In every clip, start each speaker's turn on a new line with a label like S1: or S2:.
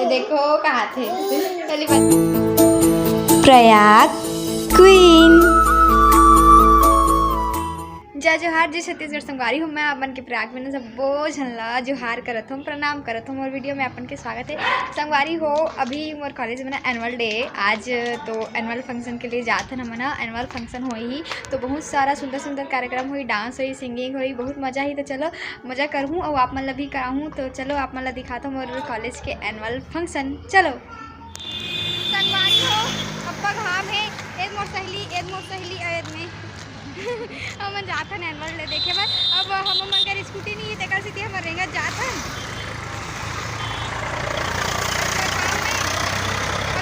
S1: देखो कहाँ थे पहली बात।
S2: प्रयाग क्वीन।
S1: जय जोहार जी छत्तीसगढ़ संगवारी हूँ मैं अपन के प्रयाग में सबो झनला जोहार करत हूँ, प्रणाम करत हूँ। और वीडियो में अपन के स्वागत है। संगवारी हो अभी मोर कॉलेज में ना एनुअल डे आज, तो एनुअल फंक्शन के लिए जाते हैं हम। एनुअल फंक्शन हो ही तो बहुत सारा सुंदर सुंदर कार्यक्रम हुई, डांस हुई, सिंगिंग हुई, बहुत मजा ही। तो चलो मजा करूँ और आप मन ला भी कराऊँ। तो चलो आप मन ला दिखाता हूँ मोर कॉलेज के एनुअल फंक्शन। चलो संगवारी हो अब्बा घाम है, एक मोर सहेली आयत में हम जाते हैं एनुअल डे देखे बस। अब हम मन कर स्कूटी नहीं है सीधी हम रेंगा जाते हैं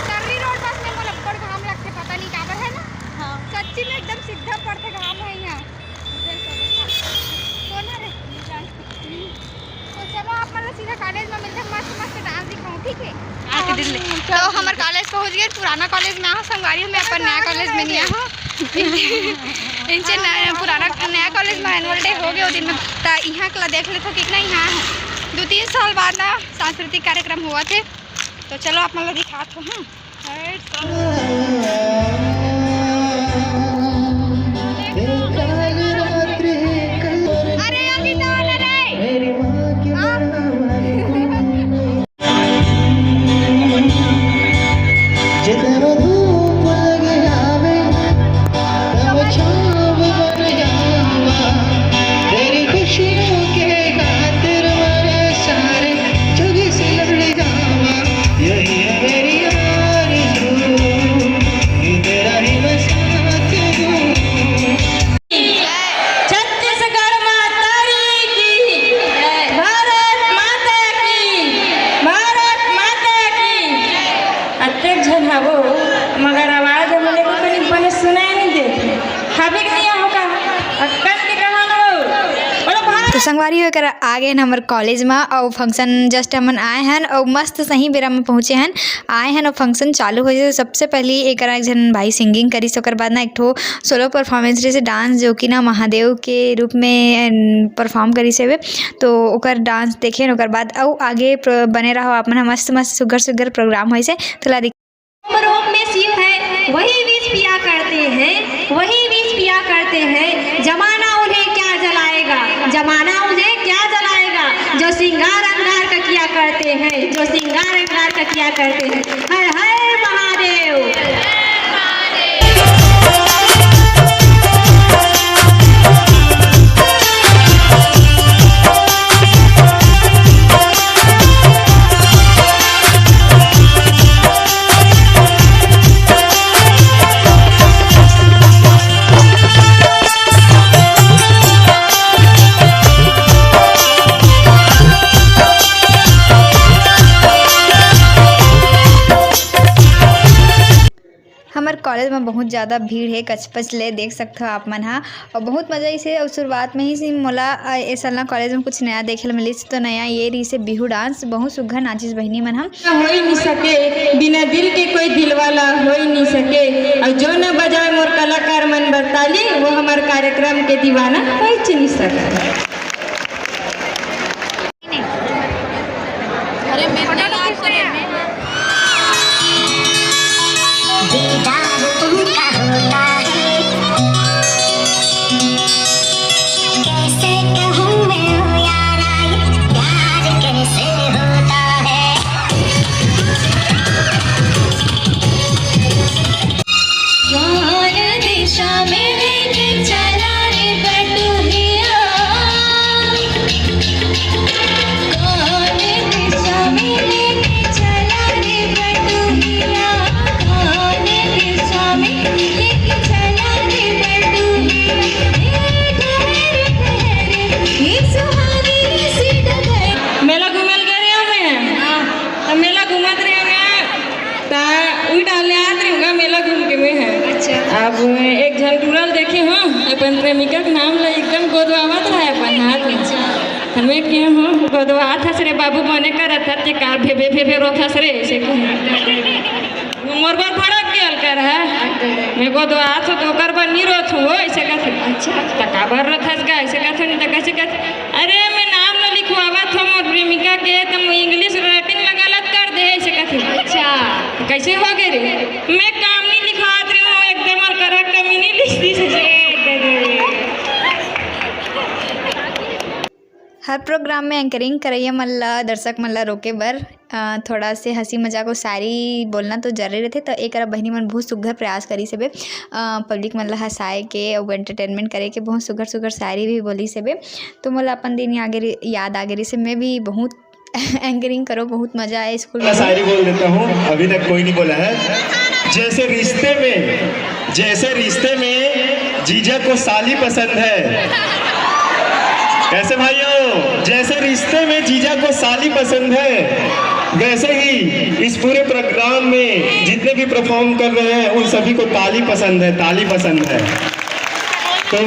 S1: सर्री रोड बस में मोला बड़ घाम लगते, पता नहीं काबर है ना। हाँ सच्ची में एकदम सीधा पड़ते घाम है यहाँ। तो चलो आप मतलब सीधा कॉलेज में मिलते हैं, मस्त मस्त डांस दिखाऊँ, ठीक है। तो हमारे कॉलेज पहुँच गए, पुराना कॉलेज में आओ संगवारी में, अपन नया कॉलेज में नहीं आओ। इनसे पुराना नया कॉलेज में एनुअल डे हो गया दिन में। तो यहाँ कला देख ले तो कितना यहाँ 2-3 साल बाद ना सांस्कृतिक कार्यक्रम हुआ थे। तो चलो आप मतलब दिखाते हूँ।
S3: मगर आवाज हमने को कहीं बने सुनाई नहीं देते। हबे नहीं होगा अक्कन के कहां
S1: तो संगवारी होकर आ गए हमारे कॉलेज में और फंक्शन जस्ट हमन आए हैं और मस्त सही बेरा में पहुँचे हैं आए हैं और फंक्शन चालू हो जाए। सबसे पहले एक जन भाई सिंगिंग करी, ओकर बाद ना एक ठो सोलो परफॉर्मेंस जैसे डांस जो कि ना महादेव के रूप में परफॉर्म करी से। तो ओकर डांस देखे ओकर बाद और आगे बने रहो आप मन, मस्त मस्त सुगर सुगर प्रोग्राम हो से। तो ला
S4: में शिव है वही विष पिया करते हैं, वही विष पिया करते हैं। जमाना उन्हें क्या जलाएगा, जमाना उन्हें क्या जलाएगा। जो श्रृंगार अंगार का किया करते हैं, जो श्रृंगार अंगार का किया करते हैं। हर हर महादेव।
S1: हमारे कॉलेज में बहुत ज़्यादा भीड़ है, कचपच ले देख सकते हो आप मन। हाँ और बहुत मज़ा इसे और शुरुआत में ही से मोला ऐसा ना कॉलेज में कुछ नया देखे मिली। तो नया ये रही से बिहू डांस, बहुत सुघर नाचिस बहनी मन। हम
S3: हो ही नहीं सके बिना दिल के कोई दिल वाला हो ही नहीं सके। और जो न बजाए मोर कलाकार मन बरताली वो हमारे कार्यक्रम के दीवाना हो ही नहीं सके। अब एक झन टूरल देखे हाँ अपन प्रेमिका के नाम ले एकदम गोदवावत रहा अपन हाथ में हमें के हो गोदवा हस रे बाबू मने करत हत कार भेबे भेबे रोथस रे से मोर बार भड़क गेल कर है मेरे को तो आज तो कर बार नहीं रोत हो ऐसे कहते अच्छा तका भर रथस का ऐसे कहते नहीं तका से कहते अरे मैं नाम न लिखवावा थो मोर प्रेमिका के तुम इंग्लिश राइटिंग लगालत कर दे ऐसे कहते अच्छा कैसे हो गए रे मैं काम नहीं लिखात रही हूँ एकदम और करक कमी नहीं लिखती से
S1: हर प्रोग्राम में एंकरिंग करैया मल्ला दर्शक मल्ला रोके बर थोड़ा से हंसी मजाक और शायरी बोलना तो जरूरी रहते तो एक बहनी मन बहुत सुघर प्रयास करी सेबे पब्लिक मन ला हंसाए के और एंटरटेनमेंट करे के बहुत सुघर सुघर शायरी भी बोली सेबे तो मोला अपन दिन आगे याद आगे रही से मैं भी बहुत एंकरिंग करो बहुत मजा आया स्कूल में।
S5: शायरी बोल देता हूँ अभी तक कोई नहीं बोला है। जैसे रिश्ते में जीजा को साली पसंद है कैसे भाइयों जैसे रिश्ते में जीजा को साली पसंद है वैसे ही इस पूरे प्रोग्राम में जितने भी परफॉर्म कर रहे हैं उन सभी को ताली पसंद है। तो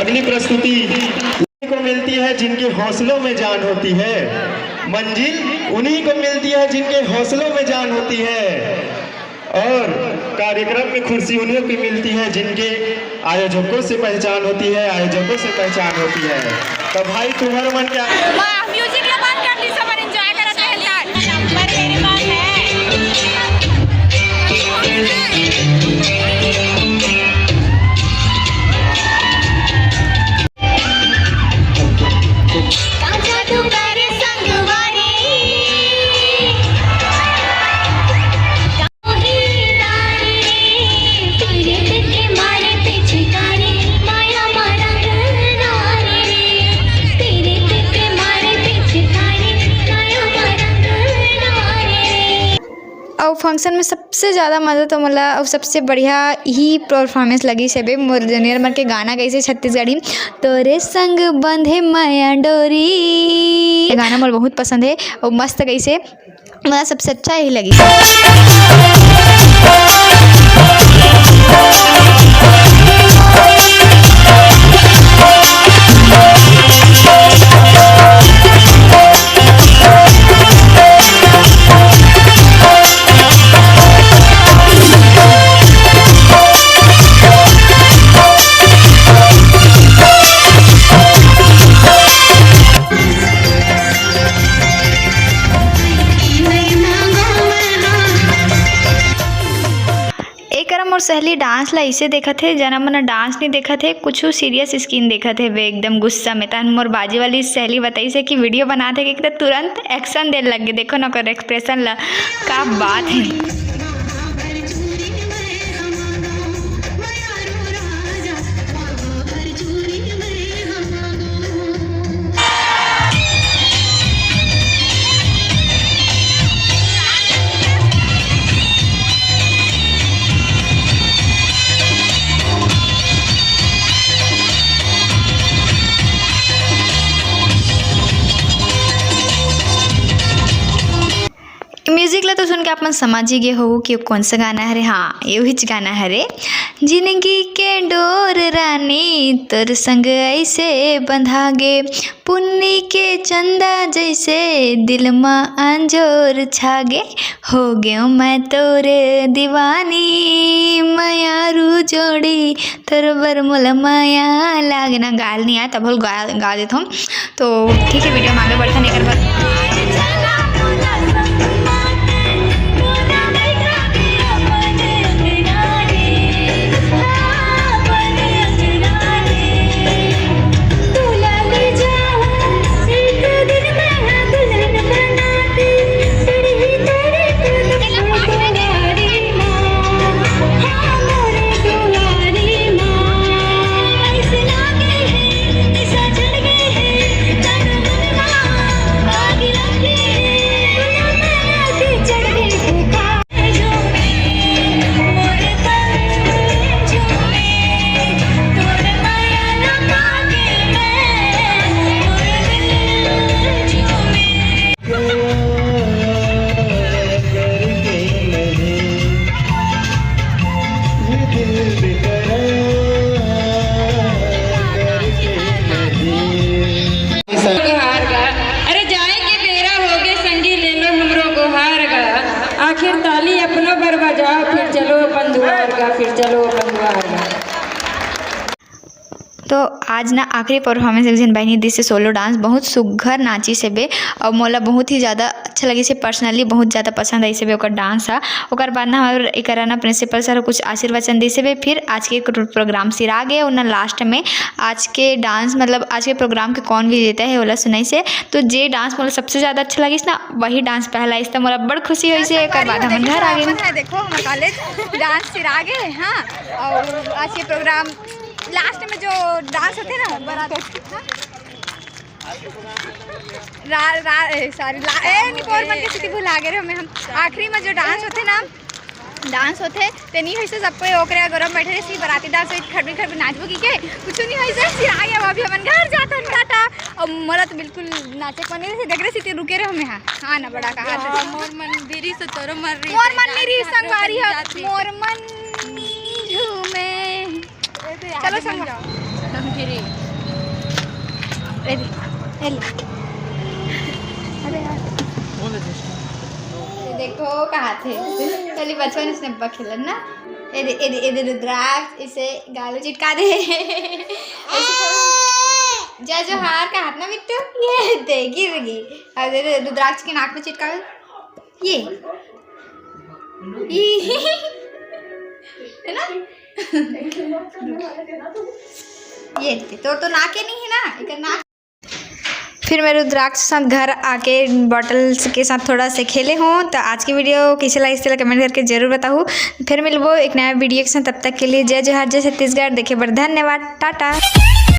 S5: अगली प्रस्तुति को मिलती है जिनके हौसलों में जान होती है मंजिल उन्हीं को मिलती है जिनके हौसलों में जान होती है और कार्यक्रम में खुर्सी उन्हीं को मिलती है जिनके आयोजकों से पहचान होती है तो भाई तुम्हारा मन क्या
S4: म्यूजिक ला बंद कर दी सब एंजॉय करत रहे नंबर मेरे पास है
S1: और फंक्शन में सबसे ज़्यादा मज़ा तो मतलब और सबसे बढ़िया ही परफॉर्मेंस लगी सेबे मोर जूनियर मन के गाना कैसे छत्तीसगढ़ी तोरे संग बंधे माया डोरी ये गाना मोर बहुत पसंद है और मस्त कैसे मतलब सबसे अच्छा यही लगी। और सहेली डांस ला इसे देखा थे जना मना डांस नहीं देखा थे कुछ सीरियस स्किन देखा थे वे एकदम गुस्सा में तन मोर बाजी वाली सहेली बताई से कि वीडियो बना थे कि तुरंत एक्शन दे लग गए देखो ना कर एक्सप्रेशन ला का बात है। म्यूजिक ला तो सुन के आप मन समझ ही गए हो कि कौन सा गाना है रे। हाँ यही गाना है रे जिंदगी के डोर रानी तोर संग ऐसे बंधागे पुन्नी के चंदा जैसे दिल में अंजोर छागे हो गयो मैं तोरे दीवानी मायारू जोड़ी तोर बर मोला माया लागे ना गाल नहीं आया तब गा देता हूँ। तो ठीक है वीडियो में आगे बढ़ता नहीं कर पाते।
S3: आखिर ताली अपनों पर बजाओ, फिर चलो अपन द्वार का, फिर चलो अपन द्वार का।
S1: तो आज ना आखिरी परफॉर्मेंस एक जन बहनी दी से सोलो डांस बहुत सुघर नाची से बे और मोला बहुत ही ज़्यादा अच्छा लगी से, पर्सनली बहुत ज़्यादा पसंद आई से बे ओकर डांस है। ओकर बाद ना हमारे एक ना प्रिंसिपल सर कुछ आशीर्वचन दी से बे। फिर आज के प्रोग्राम सिरा गए और ना लास्ट में आज के डांस मतलब आज के प्रोग्राम के कौन विजेता है ओला सुनाई से। तो जे डांस मोला सबसे ज़्यादा अच्छा लगी ना वही डांस पहला इस मोला बड़ खुशी हुई से। एक बाद हम घर आ गए। देखो हमारे कॉलेज डांस सिरा गए। हाँ, और आज के प्रोग्राम लास्ट में जो डांस होते ना बरात निकोर बन के सिटी भुला गए हमें। हम आखिरी में जो डांस होते ना डांस होते ते नहीं वैसे सबको ओकरे गरम बैठे सी बराती डांस खड़बी खड़बी नाचबो की के कुछ नहीं वैसे फिर आ गया अभी अपन घर जाता टाटा। और मोरा तो बिल्कुल नाचे को नहीं से देख रहे सी रुके रहे हमें। हाँ ना बड़ा कहा मोर मन बिरी से तोरो मर रही मोर मन मेरी संगवारी है मोर मन झूमे। चलो संग अरे यार देखो कहाँ थे चलिए बचपन इसने खेलन ना। ये रुद्राक्ष इसे गालो चिटका दे। जय जोहार का हाथ ना बिट्टू ये दे गिर गई। अब रुद्राक्ष के नाक में चिटका ये है ना। ये तो नाके नहीं है ना एक नाक। फिर मैं रुद्राक्ष के साथ घर आके बॉटल्स के साथ थोड़ा से खेले हूँ। तो आज की वीडियो कैसे लगी इसलिए कमेंट करके जरूर बताऊँ। फिर मिलबो एक नया वीडियो के साथ, तब तक के लिए जय जोहार जय छत्तीसगढ़। देखे बर धन्यवाद, टाटा।